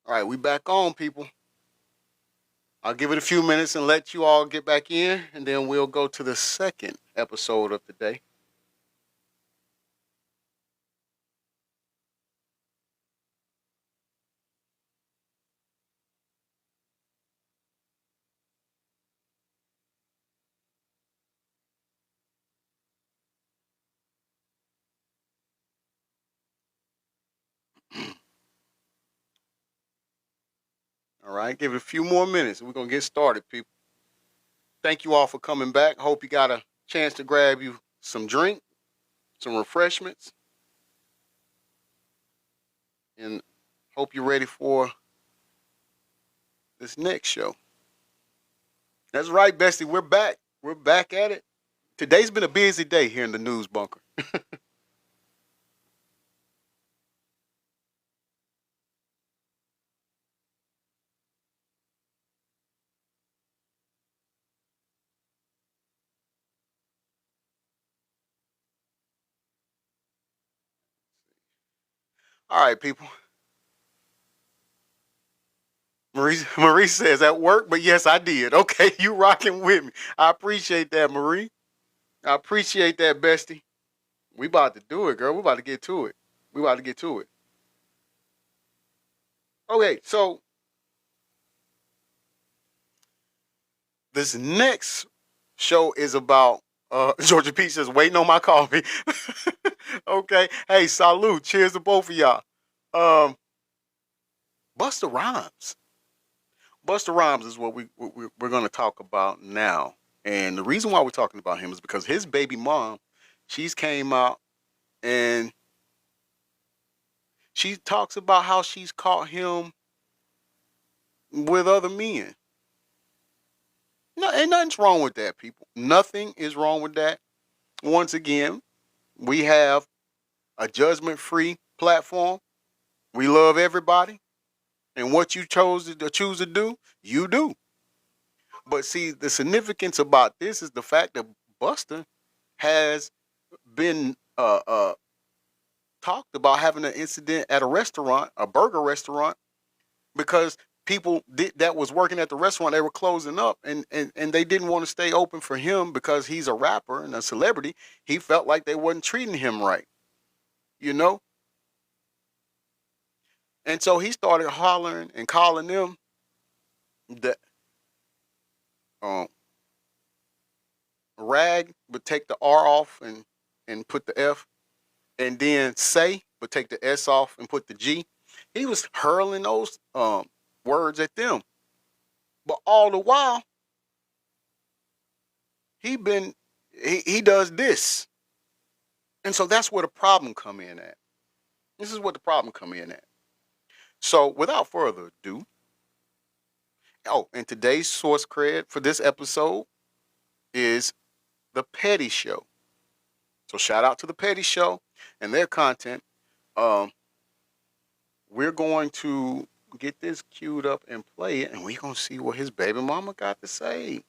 All right, we back on, people. I'll give it a few minutes and let you all get back in, and then we'll go to the second episode of the day. All right, give it a few more minutes, and we're gonna get started, people. Thank you all for coming back. Hope you got a chance to grab you some drink, some refreshments, and hope you're ready for this next show. That's right, Bestie. We're back. We're back at it. Today's been a busy day here in the news bunker. All right, people. Marie says at work, but yes, I did. Okay, you rocking with me. I appreciate that, Marie. I appreciate that, Bestie. We about to do it, girl. We about to get to it. We about to get to it. Okay, so this next show is about Georgia Peach says waiting on my coffee. Okay. Hey, salute. Cheers to both of y'all. Um, Busta Rhymes. Busta Rhymes is what we're going to talk about now. And the reason why we're talking about him is because his baby mom, she's came out and she talks about how she's caught him with other men. No, ain't nothing's wrong with that, people. Nothing is wrong with that. Once again, we have a judgment-free platform. We love everybody, and what you choose to do, you do. But see, the significance about this is the fact that Buster has been talked about having an incident at a restaurant, a burger restaurant, because that was working at the restaurant, they were closing up, and they didn't want to stay open for him because he's a rapper and a celebrity. He felt like they wasn't treating him right, you know. And so he started hollering and calling them the um, rag, but take the R off and put the F, and then say, but take the S off and put the G. He was hurling those words at them, but all the while he does this, and so that's where the problem come in at. This is what the problem come in at. So without further ado, oh, and today's source cred for this episode is the Petty Show. So shout out to the Petty Show and their content. Um, we're going to get this queued up and play it, and we're gonna see what his baby mama got to say.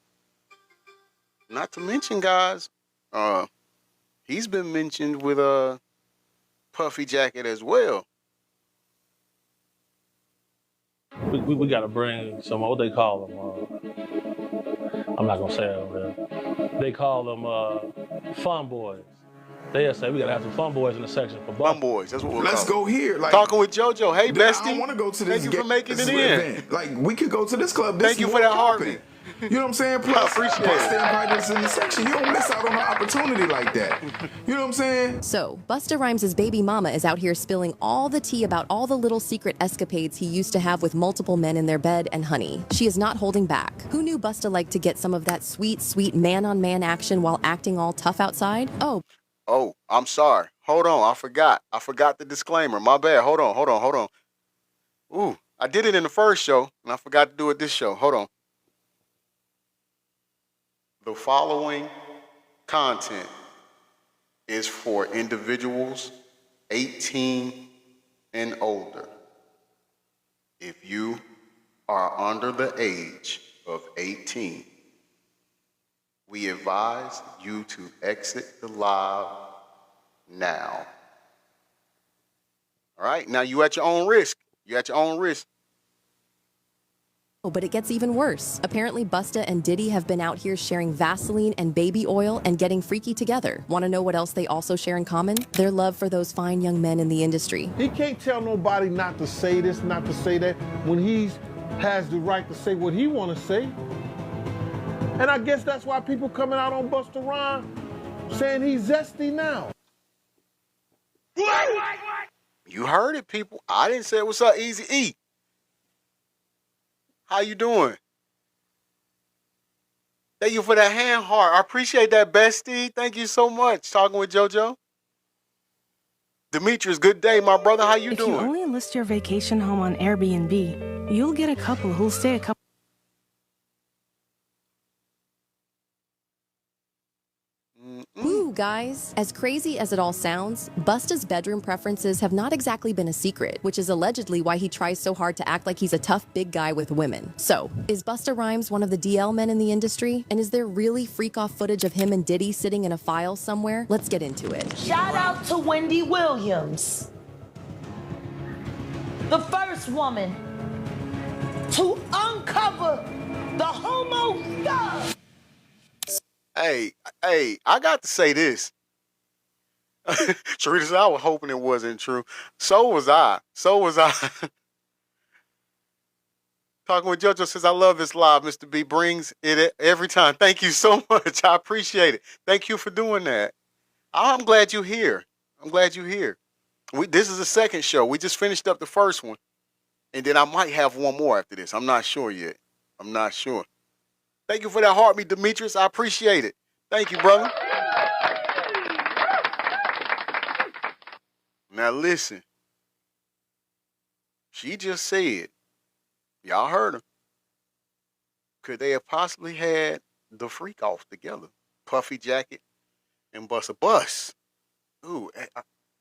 Not to mention, guys, uh, he's been mentioned with a puffy jacket as well. We got to bring some, what they call them. I'm not going to say it over there. They call them fun boys. They'll say we got to have some fun boys in the section for Fun Busta. boys, that's what we'll Let's call go it. here. Like, Talking with JoJo. Hey, dude, I bestie. don't want to go to this. Thank you for making it in. Event. Like, we could go to this club. This Thank you is for more that popping. heartbeat. You know what I'm saying? I Plus, appreciate Busta it. invited us in the section. You don't miss out on an opportunity like that. You know what I'm saying? So, Busta Rhymes' baby mama is out here spilling all the tea about all the little secret escapades he used to have with multiple men in their bed, and honey, she is not holding back. Who knew Busta liked to get some of that sweet, sweet man-on-man action while acting all tough outside? Oh, I'm sorry. Hold on. I forgot. I forgot the disclaimer. My bad. Hold on. Ooh, I did it in the first show, and I forgot to do it this show. Hold on. The following content is for individuals 18 and older. If you are under the age of 18, we advise you to exit the live now. All right, now you at your own risk. You at your own risk. Oh, but it gets even worse. Apparently, Busta and Diddy have been out here sharing Vaseline and baby oil and getting freaky together. Want to know what else they also share in common? Their love for those fine young men in the industry. He can't tell nobody not to say this, not to say that, when he has the right to say what he want to say. And I guess that's why people coming out on Busta Rhymes saying he's zesty now. You heard it, people. I didn't say what's up, Easy E. How you doing? Thank you for that hand heart. I appreciate that, bestie. Thank you so much. Talking with JoJo. Demetrius, good day, my brother. How you doing? If you only list your vacation home on Airbnb, you'll get a couple who'll stay a couple. Ooh, guys. As crazy as it all sounds, Busta's bedroom preferences have not exactly been a secret, which is allegedly why he tries so hard to act like he's a tough big guy with women. So, is Busta Rhymes one of the DL men in the industry? And is there really freak-off footage of him and Diddy sitting in a file somewhere? Let's get into it. Shout out to Wendy Williams, the first woman to uncover the homo thug. Hey, I got to say this. Sharita said, I was hoping it wasn't true. So was I. Talking with JoJo says, I love this live. Mr. B brings it every time. Thank you so much. I appreciate it. Thank you for doing that. I'm glad you're here. This is the second show. We just finished up the first one. And then I might have one more after this. I'm not sure yet. Thank you for that heartbeat, Demetrius. I appreciate it. Thank you, brother. Now listen. She just said, y'all heard her. Could they have possibly had the freak off together? Puffy Jacket and Busta Bus. Ooh,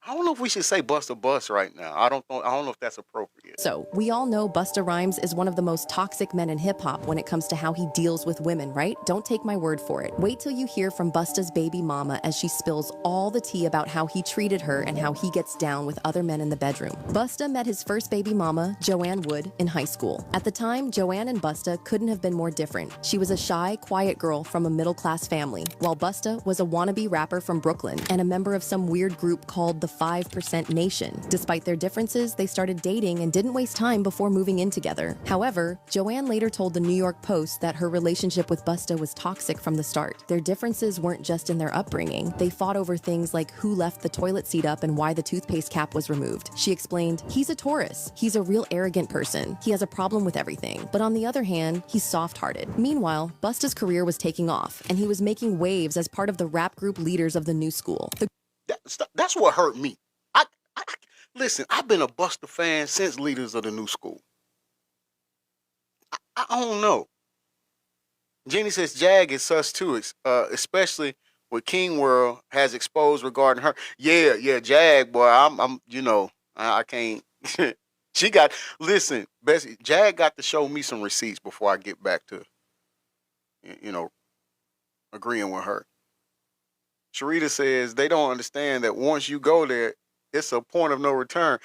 I don't know if we should say Busta Bus right now. I don't know if that's appropriate. So, we all know Busta Rhymes is one of the most toxic men in hip-hop when it comes to how he deals with women, right? Don't take my word for it. Wait till you hear from Busta's baby mama as she spills all the tea about how he treated her and how he gets down with other men in the bedroom. Busta met his first baby mama, Joanne Wood, in high school. At the time, Joanne and Busta couldn't have been more different. She was a shy, quiet girl from a middle-class family, while Busta was a wannabe rapper from Brooklyn and a member of some weird group called the 5% Nation. Despite their differences, they started dating and didn't waste time before moving in together. However, Joanne later told the New York Post that her relationship with Busta was toxic from the start. Their differences weren't just in their upbringing. They fought over things like who left the toilet seat up and why the toothpaste cap was removed. She explained, "He's a Taurus. He's a real arrogant person. He has a problem with everything. But on the other hand, he's soft-hearted." Meanwhile, Busta's career was taking off, and he was making waves as part of the rap group Leaders of the New School. That's what hurt me. Listen, I've been a Busta fan since Leaders of the New School. I don't know. Jenny says Jag is sus too, especially what King World has exposed regarding her. Yeah, Jag, boy, I can't. Bessie, Jag got to show me some receipts before I get back to, agreeing with her. Sharita says they don't understand that once you go there, it's a point of no return.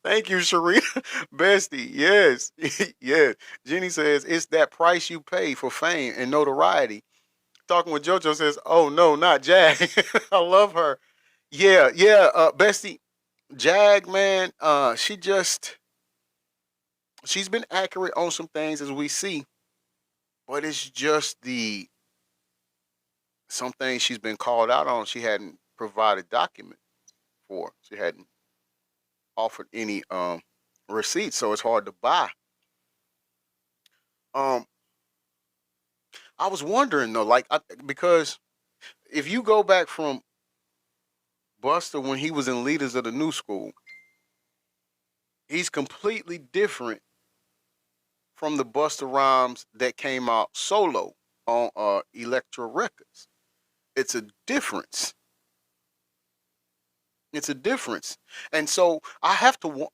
Thank you, Sharita. Bestie, yes. Yes. Jenny says it's that price you pay for fame and notoriety. Talking with JoJo says, oh no, not Jag. I love her. Yeah, Bestie, Jag, man, she's been accurate on some things as we see, but it's just some things she's been called out on. She hadn't provided documents for. She hadn't offered any receipts, so it's hard to buy. I was wondering though, because if you go back from Busta when he was in Leaders of the New School, he's completely different from the Busta Rhymes that came out solo on Elektra Records. It's a difference. And so I have to,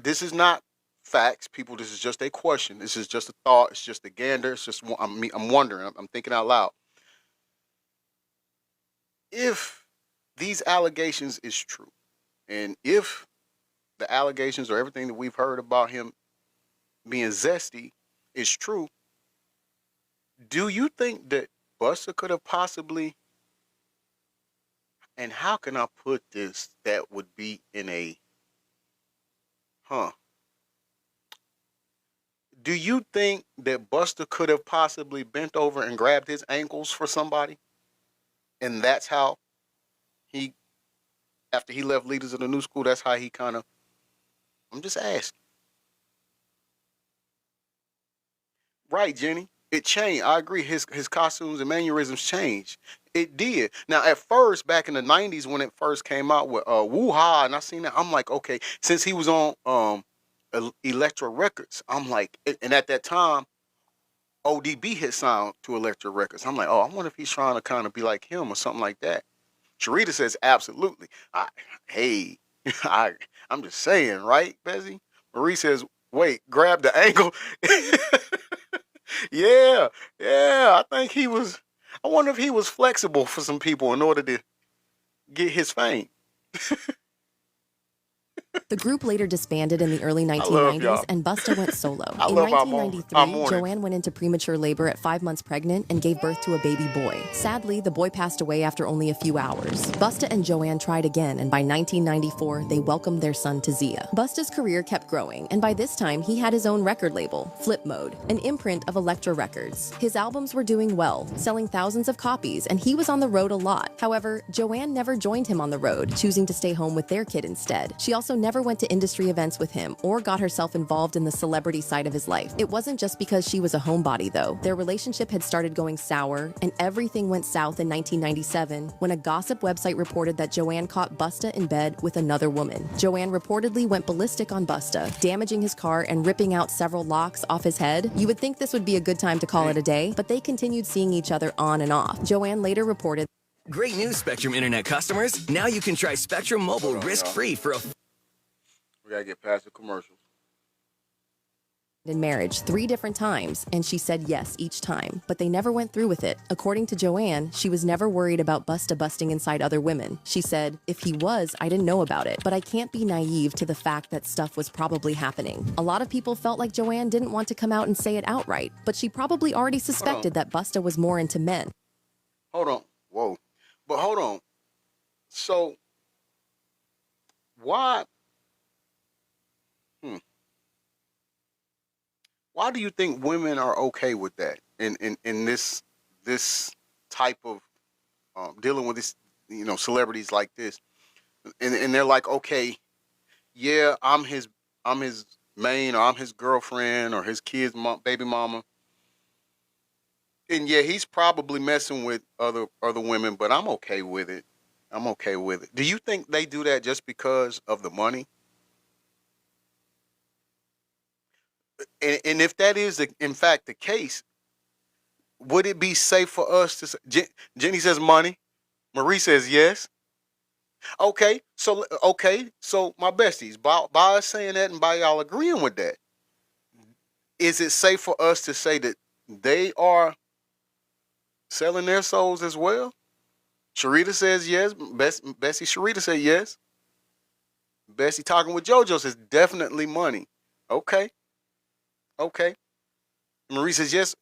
this is not facts, people. This is just a question. This is just a thought. It's just a gander. It's just, I'm wondering, I'm thinking out loud. If these allegations is true, and if the allegations or everything that we've heard about him being zesty is true, do you think that Busta could have possibly, and how can I put this that would be in a, huh? Do you think that Busta could have possibly bent over and grabbed his ankles for somebody? And that's how he, after he left Leaders of the New School, that's how he kind of, I'm just asking. Right, Jenny. It changed. I agree. His costumes and mannerisms changed. It did. Now, at first, back in the '90s, when it first came out with Woo Ha, and I seen that, I'm like, okay, since he was on Electro Records, I'm like, and at that time, ODB had signed to Electro Records. I'm like, oh, I wonder if he's trying to kind of be like him or something like that. Sharita says, absolutely. Hey, I'm just saying, right, Bezzy? Marie says, wait, grab the ankle. Yeah, yeah. I think he was. I wonder if he was flexible for some people in order to get his fame. The group later disbanded in the early love 1990s, y'all. and Busta went solo. I In love our 1993, mornings. Joanne went into premature labor at 5 months pregnant and gave birth to a baby boy. Sadly, the boy passed away after only a few hours. Busta and Joanne tried again, and by 1994, they welcomed their son to Zia. Busta's career kept growing, and by this time, he had his own record label, Flip Mode, an imprint of Elektra Records. His albums were doing well, selling thousands of copies, and he was on the road a lot. However, Joanne never joined him on the road, choosing to stay home with their kid instead. She also never went to industry events with him or got herself involved in the celebrity side of his life. It wasn't just because she was a homebody, though. Their relationship had started going sour, and everything went south in 1997 when a gossip website reported that Joanne caught Busta in bed with another woman. Joanne reportedly went ballistic on Busta, damaging his car and ripping out several locks off his head. You would think this would be a good time to call it a day, but they continued seeing each other on and off. Joanne later reported, Great news, Spectrum Internet customers. Now you can try Spectrum Mobile risk-free for a... We gotta get past the commercials. in marriage 3 different times, and she said yes each time, but they never went through with it. According to Joanne, she was never worried about Busta busting inside other women. She said, if he was, I didn't know about it, but I can't be naive to the fact that stuff was probably happening. A lot of people felt like Joanne didn't want to come out and say it outright, but she probably already suspected that Busta was more into men. Hold on. Whoa. But hold on. So, why? Why do you think women are okay with that in this type of dealing with this, celebrities like this, and they're like, okay, yeah, I'm his main, or I'm his girlfriend, or his kid's baby mama, and yeah, he's probably messing with other women, but I'm okay with it. I'm okay with it. Do you think they do that just because of the money? And if that is in fact the case, would it be safe for us to say, Jenny says money, Marie says yes. Okay, so my besties, by us saying that and by y'all agreeing with that, is it safe for us to say that they are selling their souls as well? Sharita says yes. Bessie Sharita said yes. Bessie talking with JoJo says definitely money. Okay. Marie says yes.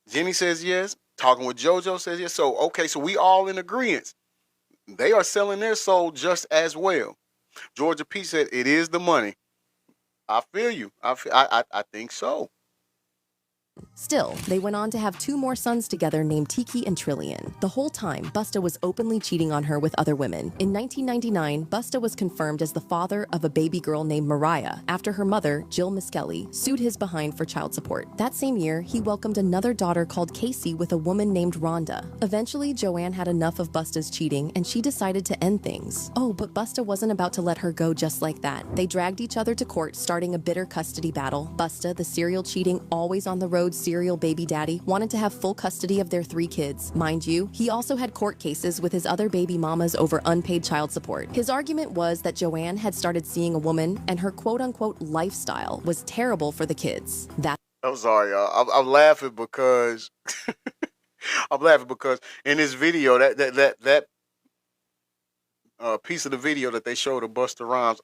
Jenny says yes. Talking with JoJo says yes. So okay, so we all in agreement. They are selling their soul just as well. Georgia P said it is the money. I feel you. I think so. Still, they went on to have 2 more sons together named Tiki and Trillian. The whole time, Busta was openly cheating on her with other women. In 1999, Busta was confirmed as the father of a baby girl named Mariah after her mother, Jill Miskelly, sued his behind for child support. That same year, he welcomed another daughter called Casey with a woman named Rhonda. Eventually, Joanne had enough of Busta's cheating, and she decided to end things. Oh, but Busta wasn't about to let her go just like that. They dragged each other to court, starting a bitter custody battle. Busta, the serial cheating, always on the road serial baby daddy, wanted to have full custody of their 3 kids. Mind you, he also had court cases with his other baby mamas over unpaid child support. His argument was that Joanne had started seeing a woman and her quote-unquote lifestyle was terrible for the kids. I'm sorry, y'all. I'm laughing because I'm laughing because in this video that piece of the video that they showed of Busta Rhymes,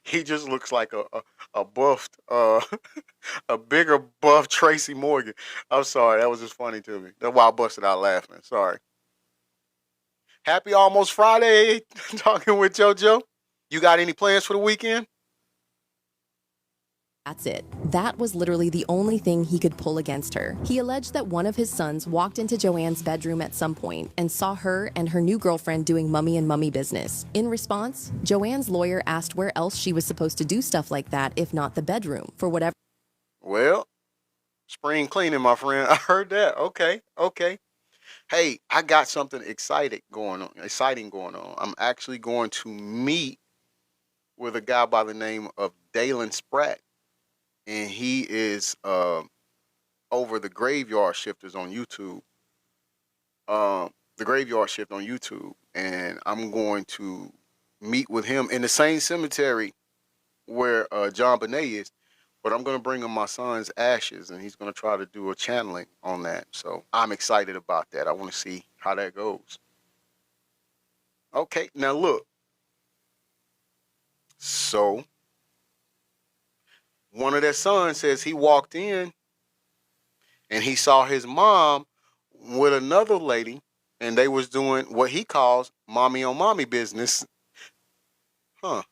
he just looks like a buffed, a bigger buff Tracy Morgan. I'm sorry, that was just funny to me. That's why I busted out laughing. Sorry. Happy almost Friday. Talking with JoJo. You got any plans for the weekend? That's it. That was literally the only thing he could pull against her. He alleged that one of his sons walked into Joanne's bedroom at some point and saw her and her new girlfriend doing mummy and mummy business. In response, Joanne's lawyer asked where else she was supposed to do stuff like that if not the bedroom, for whatever. Well, spring cleaning, my friend. I heard that. Okay, okay. Hey, I got something exciting going on. I'm actually going to meet with a guy by the name of Dalen Spratt, and he is over the Graveyard Shifters on YouTube. The Graveyard Shift on YouTube, and I'm going to meet with him in the same cemetery where John Bonet is. But I'm going to bring him my son's ashes, and he's going to try to do a channeling on that. So I'm excited about that. I want to see how that goes. Okay, now look. So one of their sons says he walked in and he saw his mom with another lady, and they was doing what he calls mommy on mommy business. Huh.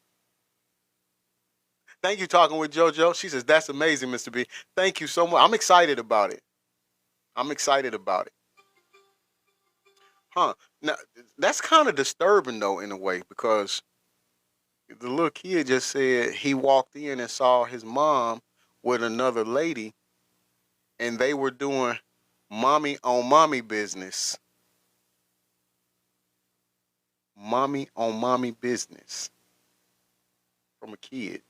Thank you, talking with JoJo. She says, that's amazing, Mr. B. Thank you so much. I'm excited about it. Huh. Now, that's kind of disturbing, though, in a way, because the little kid just said he walked in and saw his mom with another lady, and they were doing mommy on mommy business. Mommy on mommy business from a kid.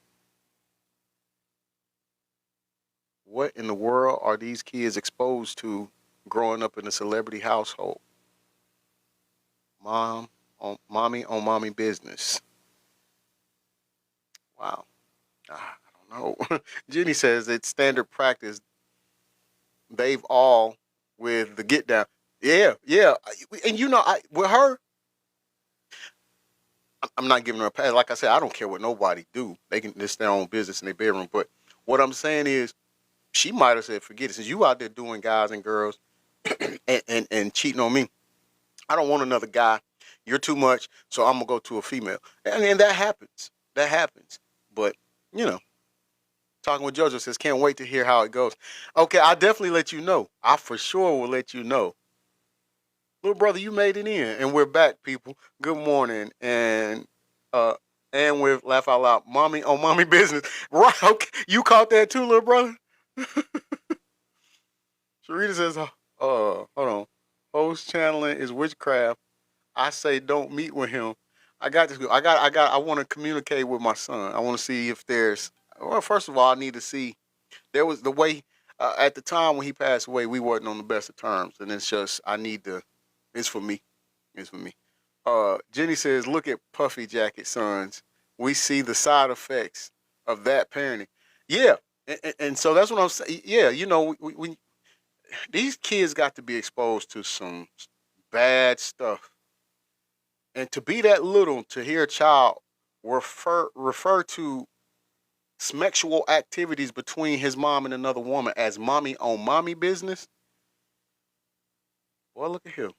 What in the world are these kids exposed to growing up in a celebrity household? Mommy on mommy business. Wow. I don't know. Jenny says it's standard practice. They've all with the get down. Yeah, yeah. And with her, I'm not giving her a pass. Like I said, I don't care what nobody do. They can just their own business in their bedroom. But what I'm saying is, she might have said, forget it. Since you out there doing guys and girls and cheating on me, I don't want another guy. You're too much, so I'm going to go to a female. And that happens. That happens. But, talking with JoJo says, can't wait to hear how it goes. Okay, I'll definitely let you know. I for sure will let you know. Little brother, you made it in. And we're back, people. Good morning. And with Laugh Out Loud, mommy on mommy business. Right, okay. You caught that too, little brother? Sharita says, hold on. Host channeling is witchcraft. I say don't meet with him. I want to communicate with my son. I want to see if first of all, I need to see, there was the way, at the time when he passed away, we wasn't on the best of terms. And it's just, it's for me. It's for me. Jenny says, look at Puffy Jacket sons. We see the side effects of that parenting. Yeah. And so that's what I'm saying. Yeah, we these kids got to be exposed to some bad stuff. And to be that little, to hear a child refer to sexual activities between his mom and another woman as mommy on mommy business. Well, look at him.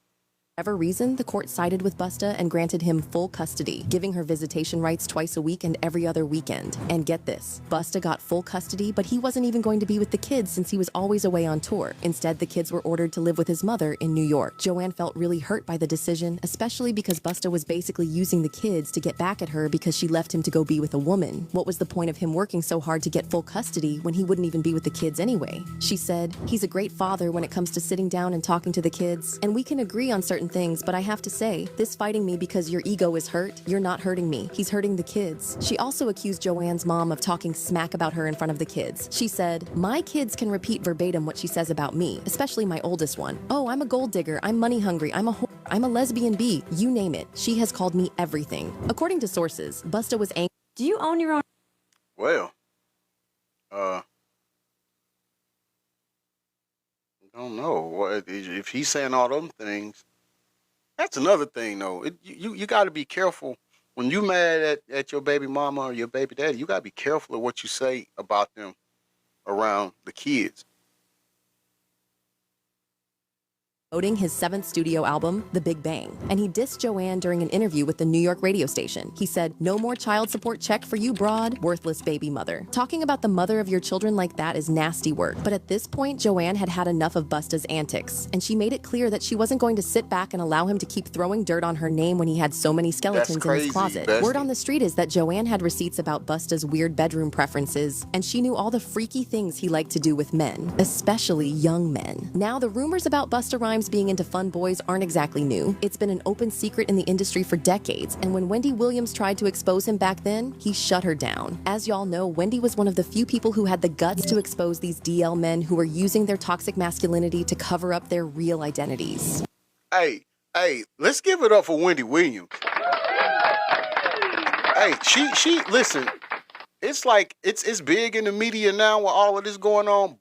Whatever reason, the court sided with Busta and granted him full custody, giving her visitation rights twice a week and every other weekend. And get this, Busta got full custody, but he wasn't even going to be with the kids since he was always away on tour. Instead, the kids were ordered to live with his mother in New York. Joanne felt really hurt by the decision, especially because Busta was basically using the kids to get back at her because she left him to go be with a woman. What was the point of him working so hard to get full custody when he wouldn't even be with the kids anyway? She said, he's a great father when it comes to sitting down and talking to the kids, and we can agree on certain things, but I have to say, this fighting me because your ego is hurt, you're not hurting me. He's hurting the kids. She also accused Joanne's mom of talking smack about her in front of the kids. She said, my kids can repeat verbatim what she says about me, especially my oldest one. Oh, I'm a gold digger, I'm money hungry, I'm a lesbian bee, you name it. She has called me everything. According to sources, Busta was angry. Do you own your own? Well, I don't know. If he's saying all them things, that's another thing, though. You got to be careful When you mad at your baby mama or your baby daddy, you gotta be careful of what you say about them around the kids. Promoting his seventh studio album, The Big Bang, and he dissed Joanne during an interview with the New York radio station. He said, "No more child support check for you, broad, worthless baby mother." Talking about the mother of your children like that is nasty work. But at this point, Joanne had had enough of Busta's antics, and she made it clear that she wasn't going to sit back and allow him to keep throwing dirt on her name when he had so many skeletons in his closet. Bestie. Word on the street is that Joanne had receipts about Busta's weird bedroom preferences, and she knew all the freaky things he liked to do with men, especially young men. Now, the rumors about Busta Rhymes being into fun boys aren't exactly new. It's been an open secret in the industry for decades, and when Wendy Williams tried to expose him back then, he shut her down. As y'all know, Wendy was one of the few people who had the guts to expose these DL men who were using their toxic masculinity to cover up their real identities. Hey, let's give it up for Wendy Williams. Hey, she listen, it's like it's big in the media now with all of this going on.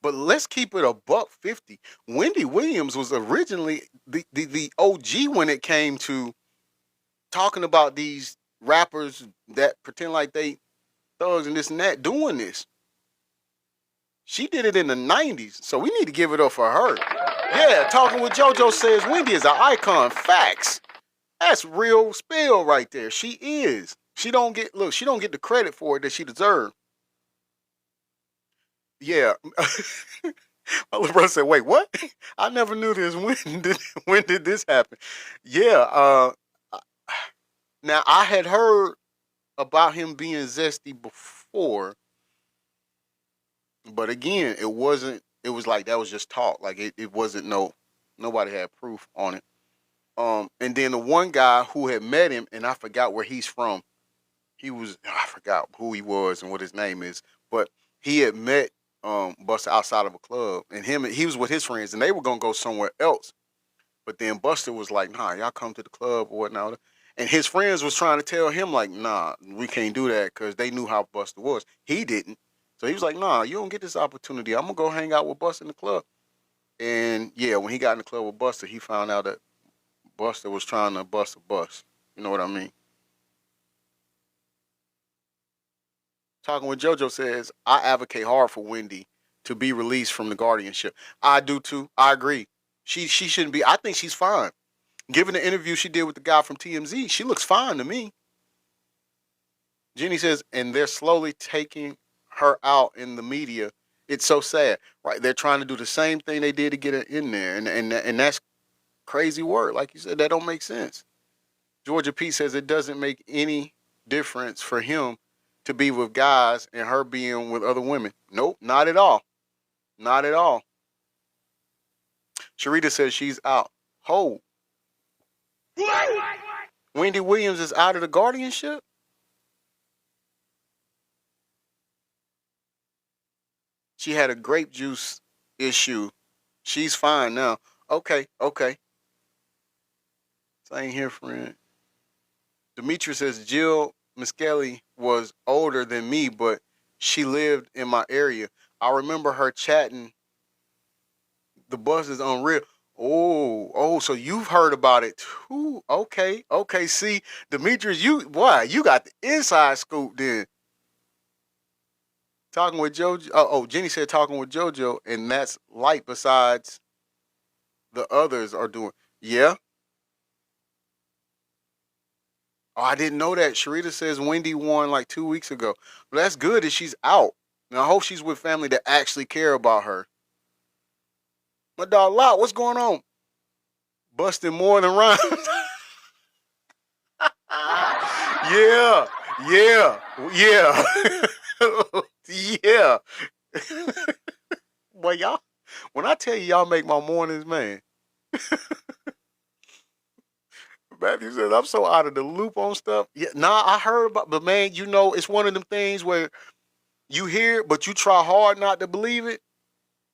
But let's keep it a $1.50. Wendy Williams was originally the OG when it came to talking about these rappers that pretend like they thugs and this and that doing this. She did it in the 90s, so we need to give it up for her. Yeah, Talking with JoJo says Wendy is an icon. Facts. That's real spill right there. She is. She don't get the credit for it that she deserves. Yeah. My little brother said, "Wait, what? I never knew this. When did this happen?" Yeah. Now I had heard about him being zesty before, but again, it wasn't. It was like that was just talk. Like it wasn't nobody had proof on it. And then the one guy who had met him, and I forgot where he's from. I forgot who he was and what his name is, but he had met Busta outside of a club, and he was with his friends, and they were gonna go somewhere else. But then Busta was like, "Nah, y'all come to the club or whatnot." And his friends was trying to tell him like, "Nah, we can't do that," because they knew how Busta was. He didn't, so he was like, "Nah, you don't get this opportunity. I'm gonna go hang out with Busta in the club." And yeah, when he got in the club with Busta, he found out that Busta was trying to bust a bus. You know what I mean? Talking with JoJo says, "I advocate hard for Wendy to be released from the guardianship." I do too. I agree. She shouldn't be. I think she's fine. Given the interview she did with the guy from TMZ, she looks fine to me. Jenny says, and they're slowly taking her out in the media. It's so sad, right? They're trying to do the same thing they did to get her in there, and that's crazy work. Like you said, that don't make sense. Georgia P says it doesn't make any difference for him to be with guys and her being with other women. Nope, not at all. Not at all. Sharita says she's out. Ho. Wendy Williams is out of the guardianship? She had a grape juice issue. She's fine now. Okay. Same here, friend. Demetri says Jill Miskelly was older than me, but she lived in my area. I remember her chatting. The bus is unreal. Oh, so you've heard about it too. Okay. See, Demetrius, you got the inside scoop then. Talking with JoJo. Oh, Jenny said talking with JoJo, and that's light besides the others are doing. Yeah. Oh, I didn't know that. Sharita says Wendy won like 2 weeks ago. But that's good that she's out. Now I hope she's with family that actually care about her. My dog Lot, what's going on? Busting more than rhymes. Yeah. Yeah. Boy, y'all, when I tell you y'all make my mornings, man. Matthew says, I'm so out of the loop on stuff. Yeah, I heard about, but man, it's one of them things where you hear it, but you try hard not to believe it.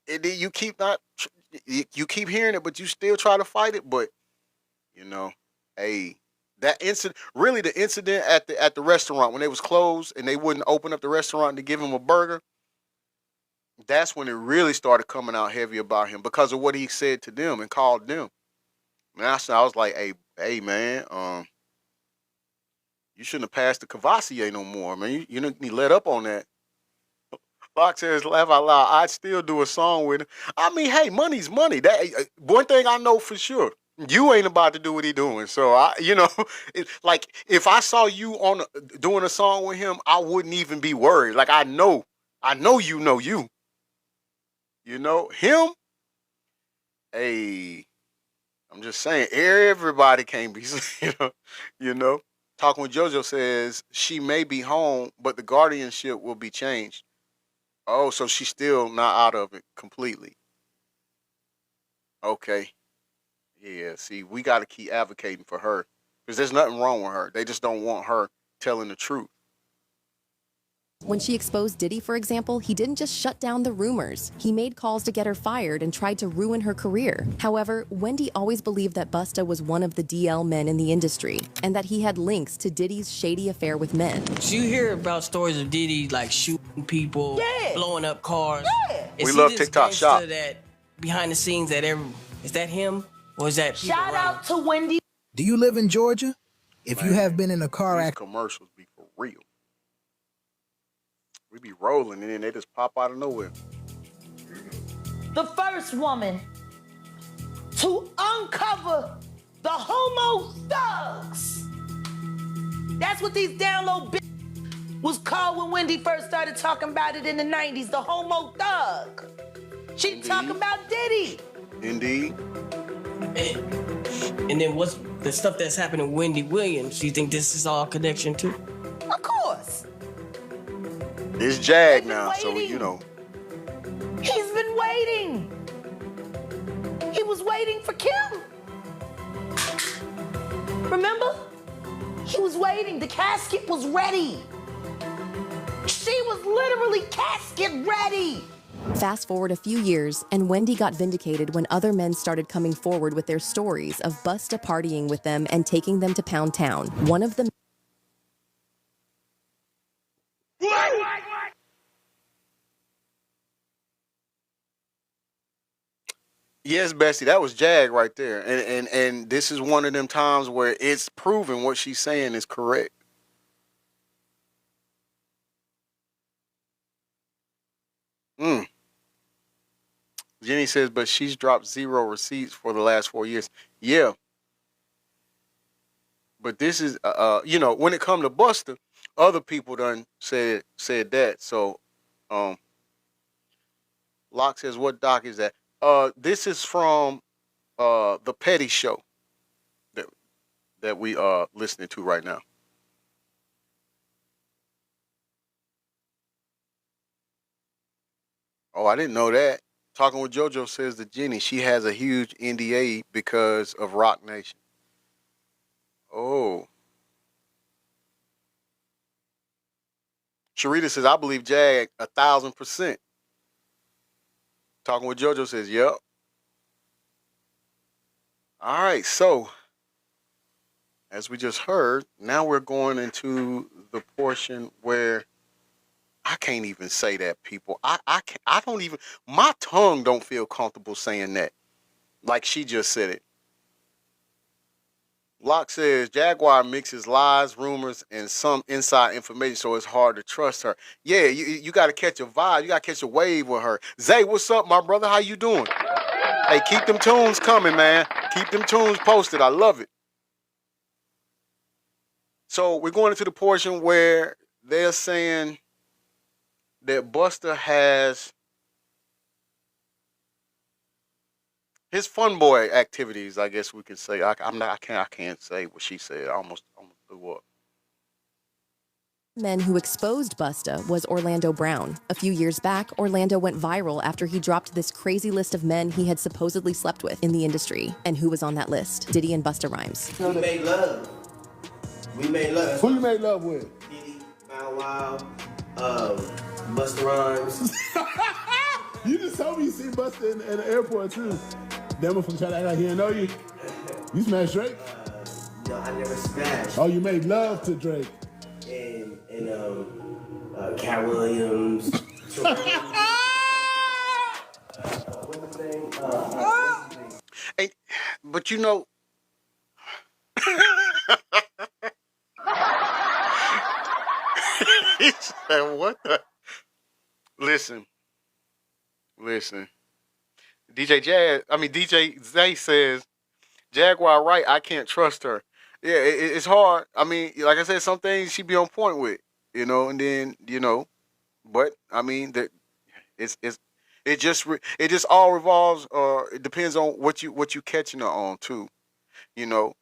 And then you keep hearing it, but you still try to fight it. But, hey, that incident, really the incident at the restaurant when they was closed and they wouldn't open up the restaurant to give him a burger, that's when it really started coming out heavy about him because of what he said to them and called them. And I was like, hey man, You shouldn't have passed the Cavassier no more, man. You need to let up on that. Fox says, laugh out loud. I'd still do a song with him. I mean, hey, money's money. That one thing I know for sure. You ain't about to do what he doing. So like if I saw you doing a song with him, I wouldn't even be worried. Like I know you know you. You know him. Hey, I'm just saying, everybody can't be, you know. Talking with JoJo says she may be home, but the guardianship will be changed. Oh, so she's still not out of it completely. Okay. Yeah, see, we got to keep advocating for her because there's nothing wrong with her. They just don't want her telling the truth. When she exposed Diddy, for example, he didn't just shut down the rumors. He made calls to get her fired and tried to ruin her career. However, Wendy always believed that Busta was one of the DL men in the industry and that he had links to Diddy's shady affair with men. So you hear about stories of Diddy like shooting people, Yeah. blowing up cars. Yeah. We love TikTok Shop. That behind the scenes is that him or is that people Shout out to Wendy. Do you live in Georgia? If you have been in a car accident, commercials be for real. We be rolling and then they just pop out of nowhere. The first woman to uncover the homo thugs. That's what these download was called when Wendy first started talking about it in the 90s, the homo thug. She talking about Diddy. Indeed. And then what's the stuff that's happening with Wendy Williams? Do you think this is all connection too? Of course. It's Jag now, so you know. He's been waiting. He was waiting for Kim. Remember? He was waiting. The casket was ready. She was literally casket ready. Fast forward a few years, and Wendy got vindicated when other men started coming forward with their stories of Busta partying with them and taking them to Pound Town. One of them. Yes, Bessie, that was Jag right there. And this is one of them times where it's proven what she's saying is correct. Jenny says, but she's dropped 0 receipts for the last 4 years. Yeah. But this is, when it come to Busta, other people done said that. So, Locke says, what doc is that? This is from the Petty Show that we are listening to right now. Oh, I didn't know that. Talking with JoJo says that Jenny, she has a huge NDA because of Rock Nation. Oh. Sharita says, I believe Jag 1,000%. Talking with JoJo says, yep. All right, so as we just heard, now we're going into the portion where I can't even say that, people. I don't even, my tongue don't feel comfortable saying that. Like she just said it. Locke says, Jaguar mixes lies, rumors, and some inside information, so it's hard to trust her. Yeah, you got to catch a vibe. You got to catch a wave with her. Zay, what's up, my brother? How you doing? Hey, keep them tunes coming, man. Keep them tunes posted. I love it. So we're going into the portion where they're saying that Busta has his fun boy activities, I guess we can say. I can't say what she said. I almost threw up. Men who exposed Busta was Orlando Brown. A few years back, Orlando went viral after he dropped this crazy list of men he had supposedly slept with in the industry. And who was on that list? Diddy and Busta Rhymes. We made love. We made love. Who you made love with? Diddy, Bow Wow, Busta Rhymes. You just told me you seen Busta in the airport too. That motherfucker tried to act like he didn't know you. You smashed Drake? No, I never smashed. Oh, you made love to Drake. And Cat Williams. What's his name? Hey, but you know, What the? Listen, listen. DJ Zay says, Jaguar right, I can't trust her. Yeah, it's hard. I mean, like I said, some things she be on point with, and then, but I mean that it's it just all revolves, or it depends on what you catching her on too. You know,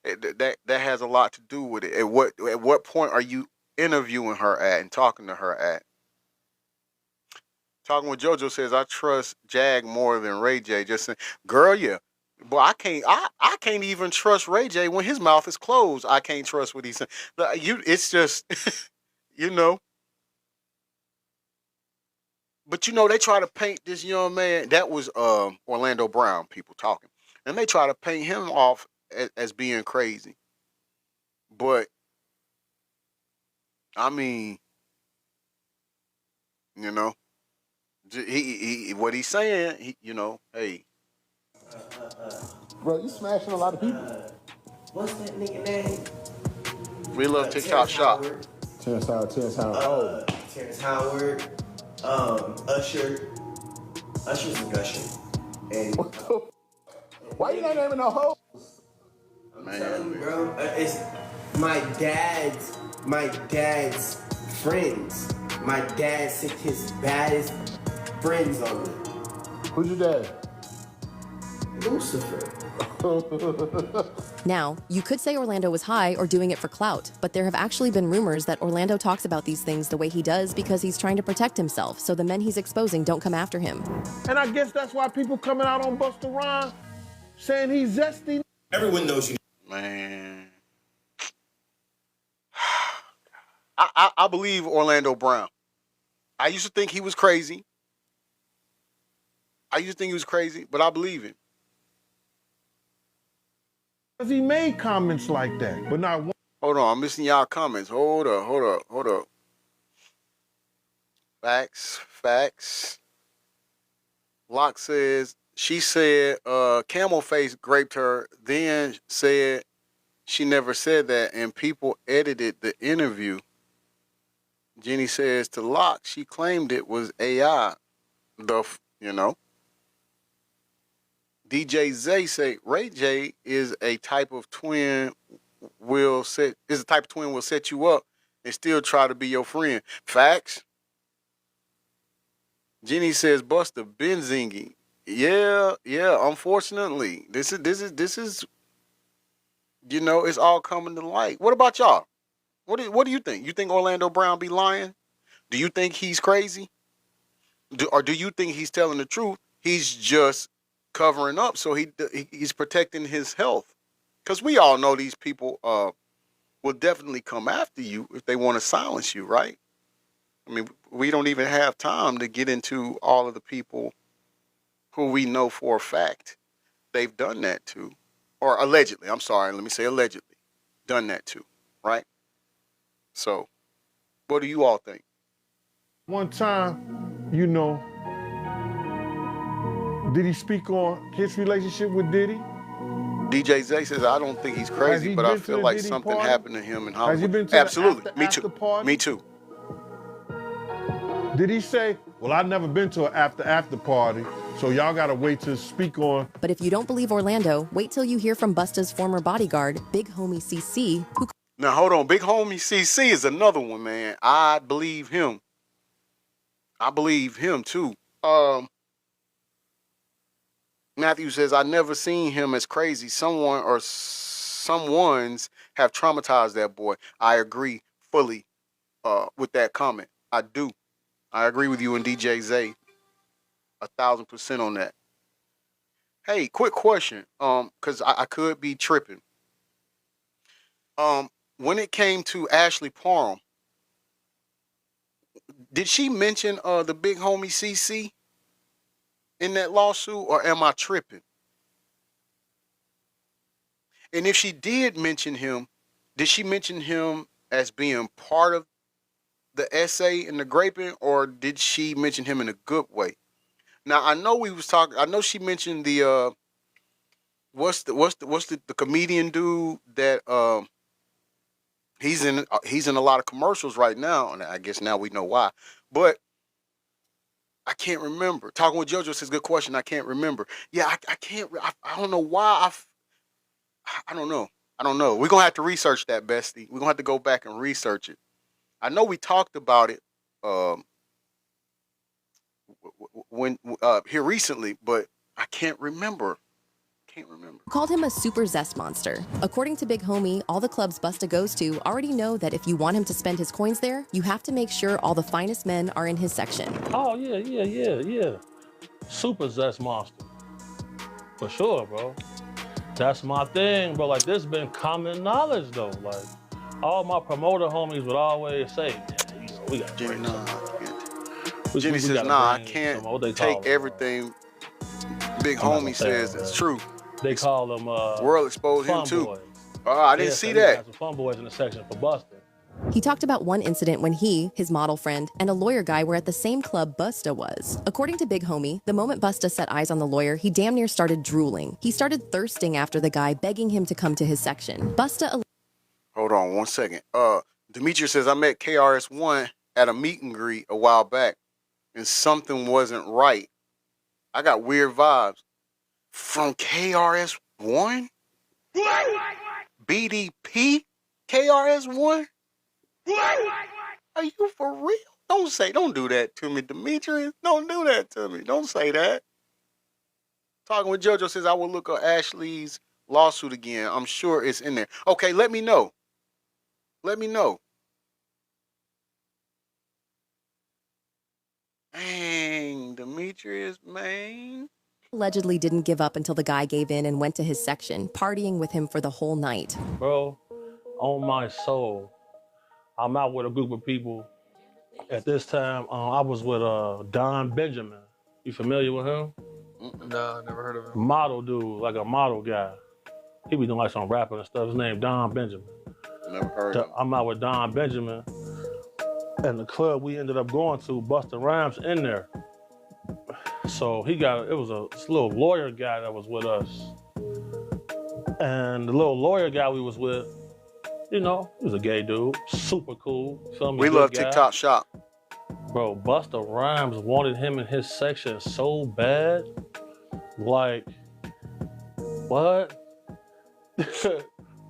that has a lot to do with it. At what point are you interviewing her at and talking to her at? Talking with JoJo says I trust Jag more than Ray J. Just saying, girl, yeah. But I can't even trust Ray J when his mouth is closed. I can't trust what he's saying. It's just you know. But they try to paint this young man. That was Orlando Brown people talking, and they try to paint him off as being crazy. But I mean, you know, he what he's saying. Hey, Bro, you smashing a lot of people. What's that nigga name? we love TikTok shop. Terrence Howard. Terrence Howard. Usher. Usher's a gusher. And Why you not naming no hoes? I'm telling you, bro. It's my dad's friends. My dad sent his baddest friends on me. Who's your dad? Lucifer. Now, you could say Orlando was high or doing it for clout, but there have actually been rumors that Orlando talks about these things the way he does because he's trying to protect himself so the men he's exposing don't come after him. And I guess that's why people coming out on Busta Rhymes saying he's zesty. Everyone knows you. Man, I believe Orlando Brown. I used to think he was crazy. But I believe him. Because he made comments like that, but not one. Hold on, I'm missing y'all comments. Hold up. Facts. Locke says, she said Camel Face raped her, then said she never said that, and people edited the interview. Jenny says to Locke, she claimed it was AI. DJ Zay say Ray J is a type of twin will set you up and still try to be your friend. Facts. Jenny says Busta Benzingi. Yeah. Unfortunately, this is it's all coming to light. What about y'all? What do you think? You think Orlando Brown be lying? Do you think he's crazy? Or do you think he's telling the truth? He's just covering up so he's protecting his health. Because we all know these people will definitely come after you if they want to silence you, right? I mean, we don't even have time to get into all of the people who we know for a fact they've done that to. Or allegedly, I'm sorry, let me say allegedly, done that to, right? So, what do you all think? One time, did he speak on his relationship with Diddy? DJ Zay says, I don't think he's crazy, but I feel like Diddy something party? happened to him in Hollywood. Has he been to Absolutely. the Me after too. party? Me too. Did he say, well, I've never been to an after party, so y'all gotta wait to speak on. But if you don't believe Orlando, wait till you hear from Busta's former bodyguard, Big Homie CC, who... Now, hold on. Big Homie CC is another one, man. I believe him. I believe him, too. Matthew says, I never seen him as crazy. Someone or someone's have traumatized that boy. I agree fully with that comment. I do. I agree with you and DJ Zay 1,000% on that. Hey, quick question. Because I could be tripping. When it came to Ashley Parham, did she mention the Big Homie CC in that lawsuit, or am I tripping? And if she did mention him, did she mention him as being part of the essay and the graping, or did she mention him in a good way? Now I know we was talking. I know she mentioned the what's the comedian dude that He's in a lot of commercials right now, and I guess now we know why. But I can't remember. Talking with JoJo says good question. I can't remember. Yeah, I can't. I don't know why. I don't know. I don't know. We're gonna have to research that, Bestie. We're gonna have to go back and research it. I know we talked about it when here recently, but I can't remember. Called him a super zest monster. According to Big Homie, all the clubs Busta goes to already know that if you want him to spend his coins there, you have to make sure all the finest men are in his section. Oh, yeah. Super zest monster. For sure, bro. That's my thing, bro. Like, this been common knowledge, though. Like, all my promoter homies would always say, yeah, you know, we got to bring Jenny says, nah, I can't take everything Big Homie says it's true. They call them World exposed him too. boys. Oh, I didn't see that. Some fun boys in the section for Busta. He talked about one incident when he, his model friend, and a lawyer guy were at the same club Busta was. According to Big Homie, the moment Busta set eyes on the lawyer, he damn near started drooling. He started thirsting after the guy, begging him to come to his section. Busta... Hold on 1 second. Demetria says, I met KRS-One at a meet and greet a while back, and something wasn't right. I got weird vibes. From KRS-One? BDP? KRS-One? Are you for real? Don't do that to me, Demetrius. Don't do that to me. Don't say that. Talking with JoJo says, I will look at Ashley's lawsuit again. I'm sure it's in there. Okay, let me know. Let me know. Dang, Demetrius, man. Allegedly didn't give up until the guy gave in and went to his section, partying with him for the whole night. Bro, on my soul, I'm out with a group of people. At this time, I was with Don Benjamin. You familiar with him? No, never heard of him. Model dude, like a model guy. He be doing like some rapping and stuff. His name Don Benjamin. Never heard of him. I'm out with Don Benjamin. And the club we ended up going to, Busta Rhymes in there. So it was a little lawyer guy that was with us. And the little lawyer guy we was with, you know, he was a gay dude, super cool. We love TikTok Shop. Bro, Busta Rhymes wanted him in his section so bad. Like, what?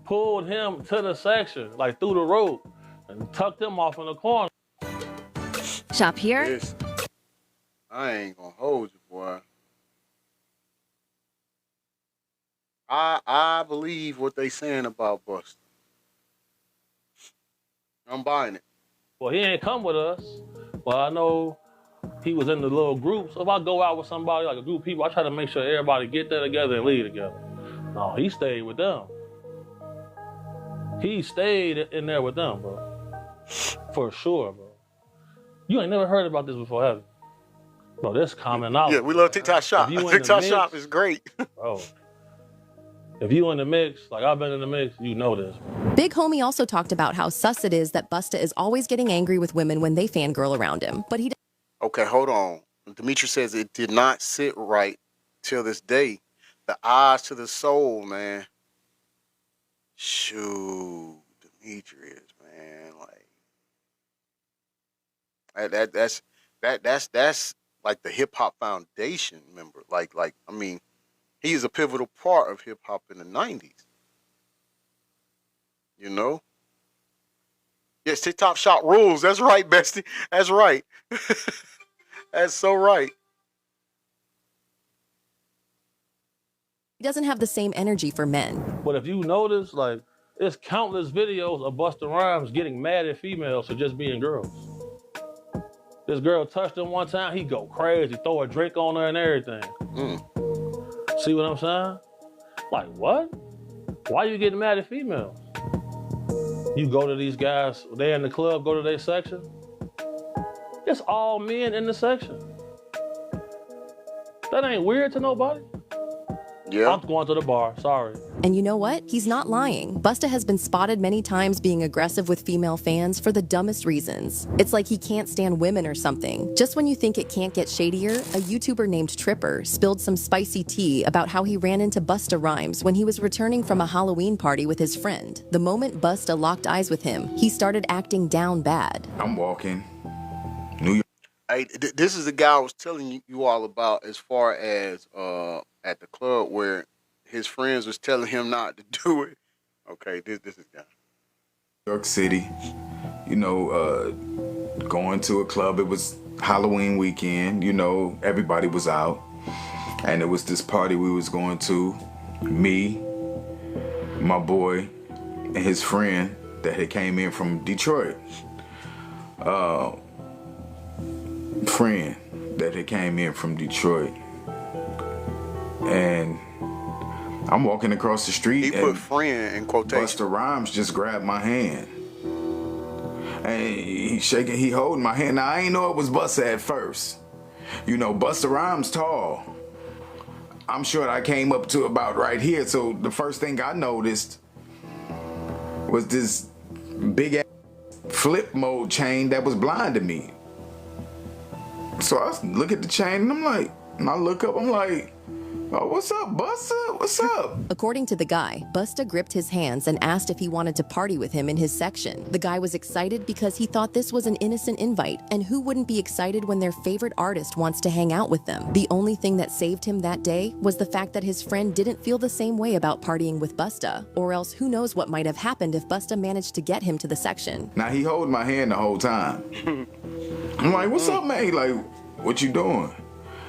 Pulled him to the section, like through the rope, and tucked him off in the corner. Shop here. Listen, I ain't gonna hold you, boy. I believe what they saying about Busta. I'm buying it. Well, he ain't come with us. Well, I know he was in the little group. So if I go out with somebody, like a group of people, I try to make sure everybody get there together and leave together. No, he stayed with them. He stayed in there with them, bro. For sure, bro. You ain't never heard about this before, have you? Bro, this common knowledge. Yeah, we love TikTok Shop. TikTok Shop is great. Bro, if you in the mix, like I've been in the mix, you know this. Big Homie also talked about how sus it is that Busta is always getting angry with women when they fangirl around him. But he... Okay, hold on. Demetri says it did not sit right till this day. The eyes to the soul, man. Shoot, Demetrius, man. Like that's like the hip hop foundation member. Like I mean, he is a pivotal part of hip hop in the 90s. You know? Yes, TikTok Shop rules. That's right, bestie. That's right. That's so right. He doesn't have the same energy for men. But if you notice, like, there's countless videos of Busta Rhymes getting mad at females for just being girls. This girl touched him one time, he go crazy, throw a drink on her and everything. See what I'm saying? Like, what? Why you getting mad at females? You go to these guys, they in the club, go to their section. It's all men in the section. That ain't weird to nobody. I'm going to the bar. Sorry. And you know what? He's not lying. Busta has been spotted many times being aggressive with female fans for the dumbest reasons. It's like he can't stand women or something. Just when you think it can't get shadier, a YouTuber named Tripper spilled some spicy tea about how he ran into Busta Rhymes when he was returning from a Halloween party with his friend. The moment Busta locked eyes with him, he started acting down bad. I'm walking. New York. Hey, this is the guy I was telling you all about as far as at the club where his friends was telling him not to do it. Okay, this is guy. New York City, you know, going to a club. It was Halloween weekend, you know, everybody was out. And it was this party we was going to, me, my boy, and his friend that had came in from Detroit. Friend that had came in from Detroit. And I'm walking across the street. He put friend in quotation. Busta Rhymes just grabbed my hand. And he holding my hand. Now, I ain't know it was Busta at first. You know, Busta Rhymes tall. I'm sure I came up to about right here. So the first thing I noticed was this big ass flip mode chain that was blinding me. So I look at the chain and I'm like, and I look up, I'm like, oh, what's up, Busta? What's up? According to the guy, Busta gripped his hands and asked if he wanted to party with him in his section. The guy was excited because he thought this was an innocent invite, and who wouldn't be excited when their favorite artist wants to hang out with them? The only thing that saved him that day was the fact that his friend didn't feel the same way about partying with Busta, or else who knows what might have happened if Busta managed to get him to the section. Now he holding my hand the whole time. I'm like, what's up, man? He like, what you doing?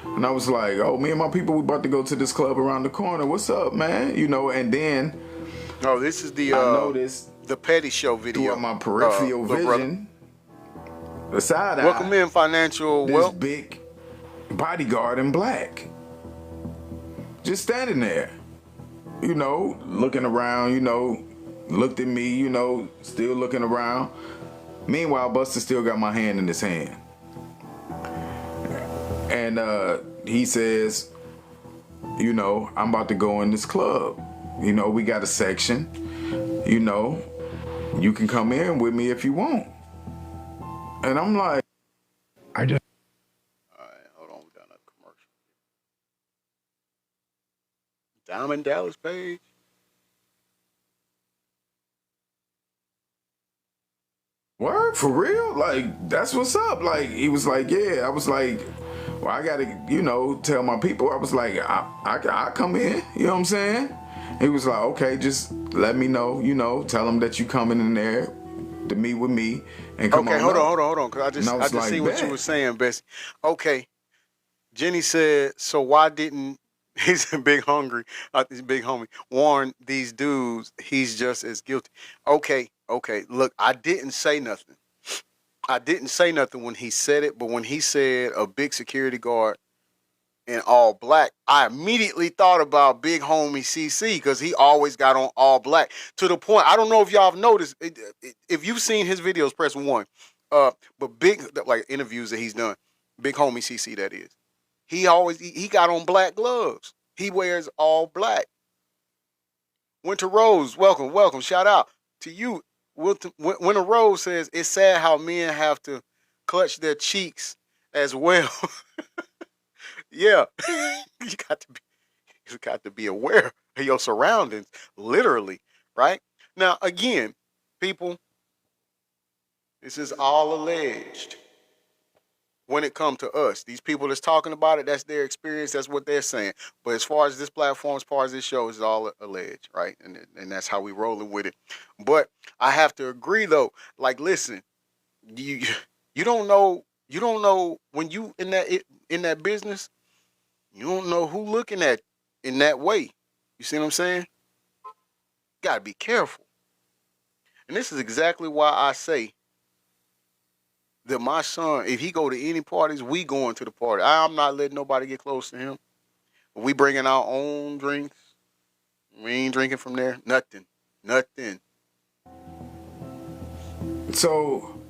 And I was like, oh, me and my people, we about to go to this club around the corner. What's up, man? You know, and then oh, this is the I noticed the Petty Show video. Through my peripheral vision, the side eye. Welcome in, financial this wealth. Big bodyguard in black, just standing there, you know, looking around. You know, looked at me. You know, still looking around. Meanwhile, Busta still got my hand in his hand. And he says, you know, I'm about to go in this club. You know, we got a section. You know, you can come in with me if you want. And I'm like, I just. All right, hold on. We got another commercial. Diamond Dallas Page. Word? For real? Like, that's what's up. Like, he was like, yeah. I was like, well, I gotta, you know, tell my people. I was like, I come in. You know what I'm saying? He was like, okay, just let me know. You know, tell them that you coming in there to meet with me and come on. Okay, hold on. Cause I just like, see what you were saying, Bessie. Okay, Jenny said, so why didn't he's big hungry? This big homie warn these dudes he's just as guilty. Okay. Look, I didn't say nothing. I didn't say nothing when he said it, but when he said a big security guard in all black, I immediately thought about big homie CC because he always got on all black to the point. I don't know if y'all have noticed. If you've seen his videos, press 1. But big like interviews that he's done, big homie CC that is. He got on black gloves. He wears all black. Winter Rose, welcome. Shout out to you. Winter Rose says it's sad how men have to clutch their cheeks as well. Yeah, you got to be aware of your surroundings, literally, right? Now, again, people, this is all alleged. When it comes to us, these people that's talking about it, that's their experience, that's what they're saying. But as far as this platform, as far as this show, it's all alleged, right? And that's how we rolling with it. But I have to agree though. Like, listen, you don't know when you in that business, you don't know who looking at in that way. You see what I'm saying? Gotta be careful. And this is exactly why I say that my son, if he go to any parties, we going to the party. I'm not letting nobody get close to him. We bringing our own drinks. We ain't drinking from there. Nothing. So,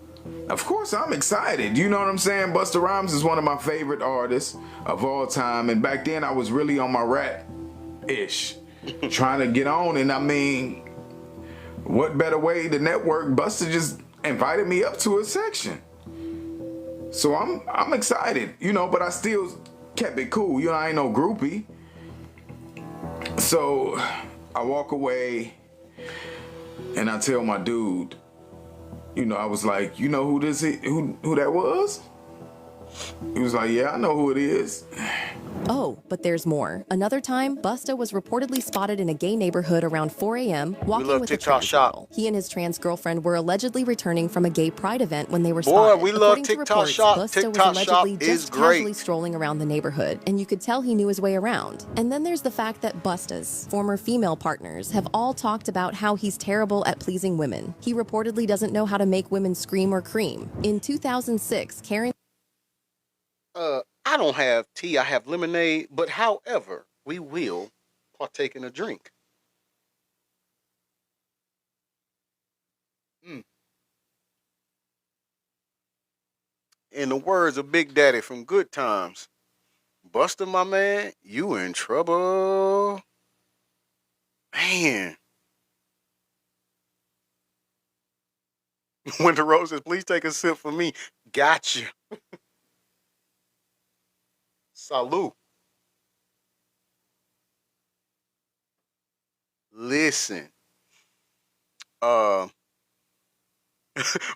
of course, I'm excited. You know what I'm saying? Busta Rhymes is one of my favorite artists of all time. And back then, I was really on my rap ish, trying to get on. And I mean, what better way to network? Busta just invited me up to his section. So I'm excited, you know, but I still kept it cool. You know, I ain't no groupie. So I walk away and I tell my dude, you know, I was like, you know who that was? He was like, yeah, I know who it is. Oh, but there's more. Another time, Busta was reportedly spotted in a gay neighborhood around 4 a.m. walking with a trans model. He and his trans girlfriend were allegedly returning from a gay pride event when they were spotted. We love According to TikTok reports, Shop. Busta TikTok was allegedly Shop is just great. casually strolling around the neighborhood, and you could tell he knew his way around. And then there's the fact that Busta's former female partners have all talked about how he's terrible at pleasing women. He reportedly doesn't know how to make women scream or cream. In 2006, Karen... I don't have tea, I have lemonade, but however, we will partake in a drink. In the words of Big Daddy from Good Times, Busta, my man, you in trouble. Man. Winter Rose says, please take a sip for me. Gotcha. Salute. Listen. My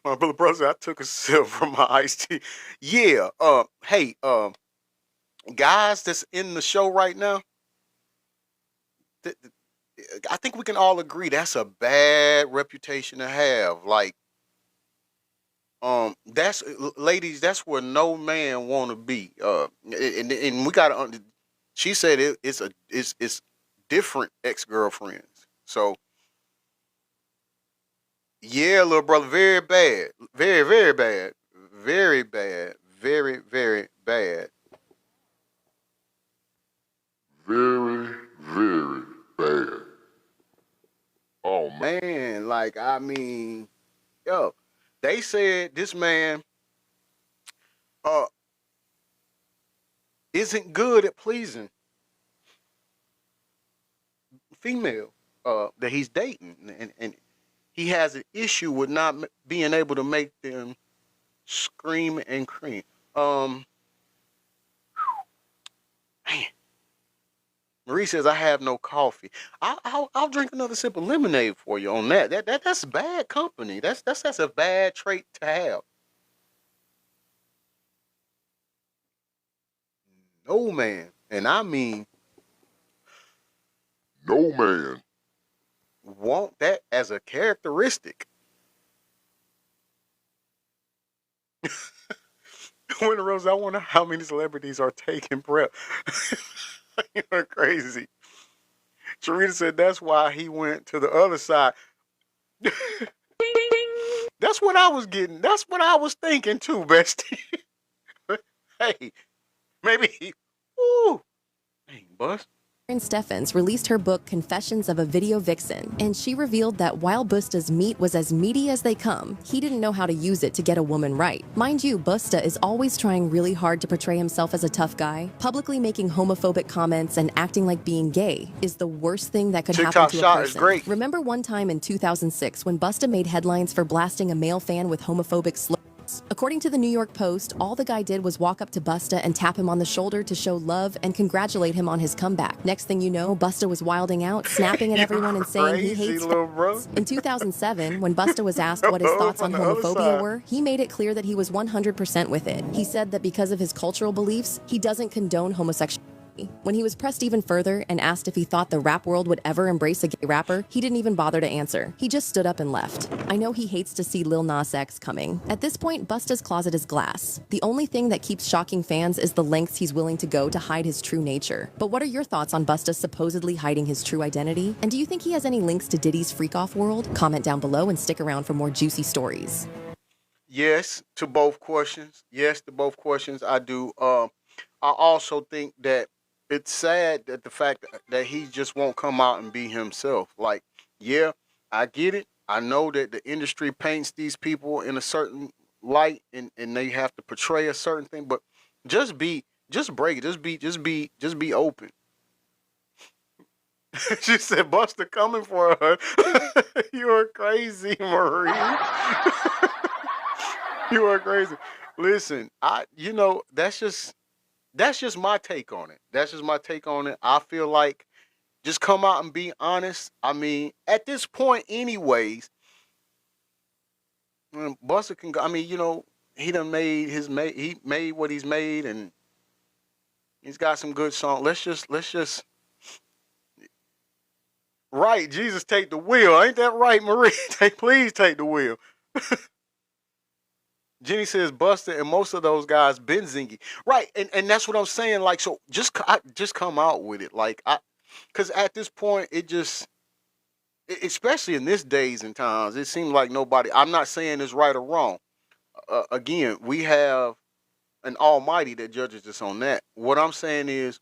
brother said I took a sip from my iced tea. Yeah. Hey, guys that's in the show right now, I think we can all agree that's a bad reputation to have. Like, that's ladies, that's where no man want to be. And we got to. She said it's different ex girlfriends. So yeah, little brother, very bad, very bad, very bad, very bad, very bad. Oh man, like I mean, yo, they said this man uh isn't good at pleasing female that he's dating, and he has an issue with not being able to make them scream and cream. Man, Marie says I have no coffee. I'll drink another sip of lemonade for you on that. That's bad company. That's a bad trait to have. No man, and I mean no man, want that as a characteristic. Winter Rose, I wonder how many celebrities are taking prep. You're crazy. Sharita said that's why he went to the other side. That's what I was getting. That's what I was thinking too, bestie. Hey, maybe. Ooh, dang, Bus. Karen Steffens released her book Confessions of a Video Vixen, and she revealed that while Busta's meat was as meaty as they come, he didn't know how to use it to get a woman right. Mind you, Busta is always trying really hard to portray himself as a tough guy. Publicly making homophobic comments and acting like being gay is the worst thing that could happen to a person. Is great. Remember one time in 2006 when Busta made headlines for blasting a male fan with homophobic slurs? According to the New York Post, all the guy did was walk up to Busta and tap him on the shoulder to show love and congratulate him on his comeback. Next thing you know, Busta was wilding out, snapping at everyone and saying he hates fans. In 2007, when Busta was asked what his thoughts on homophobia were, he made it clear that he was 100% with it. He said that because of his cultural beliefs, he doesn't condone homosexuality. When he was pressed even further and asked if he thought the rap world would ever embrace a gay rapper, he didn't even bother to answer. He just stood up and left. I know he hates to see Lil Nas X coming. At this point, Busta's closet is glass. The only thing that keeps shocking fans is the lengths he's willing to go to hide his true nature. But what are your thoughts on Busta supposedly hiding his true identity? And do you think he has any links to Diddy's freak-off world? Comment down below and stick around for more juicy stories. Yes to both questions. Yes to both questions. I do. I also think that it's sad that the fact that he just won't come out and be himself. Like, yeah, I get it. I know that the industry paints these people in a certain light and they have to portray a certain thing, but just break it. Just be open. She said, Busta coming for her. You are crazy, Marie. You are crazy. Listen, that's just my take on it. That's just my take on it. I feel like just come out and be honest. I mean, at this point, anyways, Buster can go. I mean, he done made he made what he's made, and he's got some good songs. Let's just right. Jesus, take the wheel. Ain't that right, Marie? Please take the wheel. Jenny says Buster and most of those guys been zingy. Right, and that's what I'm saying. Like, so just come out with it. Like, because at this point, especially in this days and times, it seems like nobody. I'm not saying it's right or wrong. Again, we have an Almighty that judges us on that. What I'm saying is,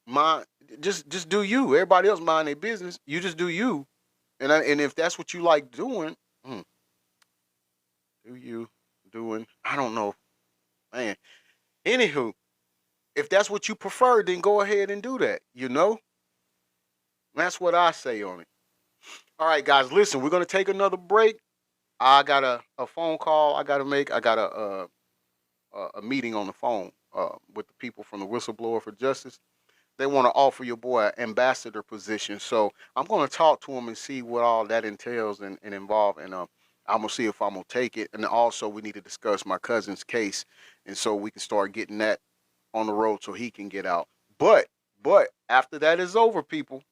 mind, just do you. Everybody else mind their business. You just do you, and if that's what you like doing, do you doing? I don't know, man. Anywho, if that's what you prefer, then go ahead and do that. That's what I say on it. All right, guys, listen, we're gonna take another break. I got a phone call I gotta make. I got a meeting on the phone with the people from the Whistleblower for Justice. They want to offer your boy an ambassador position, so I'm gonna talk to them and see what all that entails and involve, and I'm gonna see if I'm gonna take it. And also, we need to discuss my cousin's case, and so we can start getting that on the road so he can get out. But after that is over, people,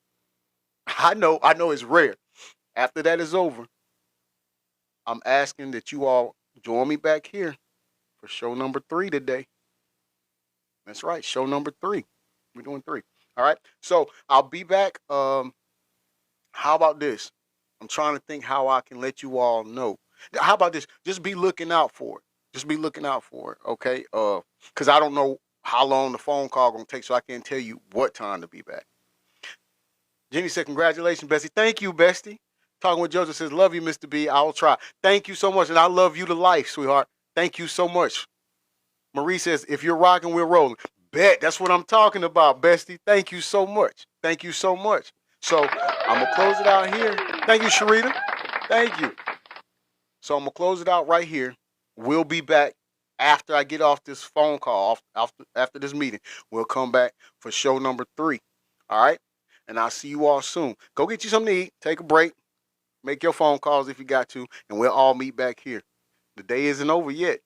I know it's rare. After that is over, I'm asking that you all join me back here for show number 3 today. That's right, show number 3. We're doing 3. All right. So I'll be back. How about this? I'm trying to think how I can let you all know. How about this? Just be looking out for it. Just be looking out for it. Okay. Because I don't know how long the phone call gonna take, so I can't tell you what time to be back. Jenny said, congratulations, Bestie. Thank you, Bestie. Talking with Joseph says, love you, Mr. B. I will try. Thank you so much. And I love you to life, sweetheart. Thank you so much. Marie says, if you're rocking, we're rolling. Bet. That's what I'm talking about, Bestie. Thank you so much. Thank you so much. So I'm going to close it out here. Thank you, Sharita. Thank you. So I'm going to close it out right here. We'll be back after I get off this phone call, after this meeting. We'll come back for show number 3. All right? And I'll see you all soon. Go get you something to eat. Take a break. Make your phone calls if you got to. And we'll all meet back here. The day isn't over yet.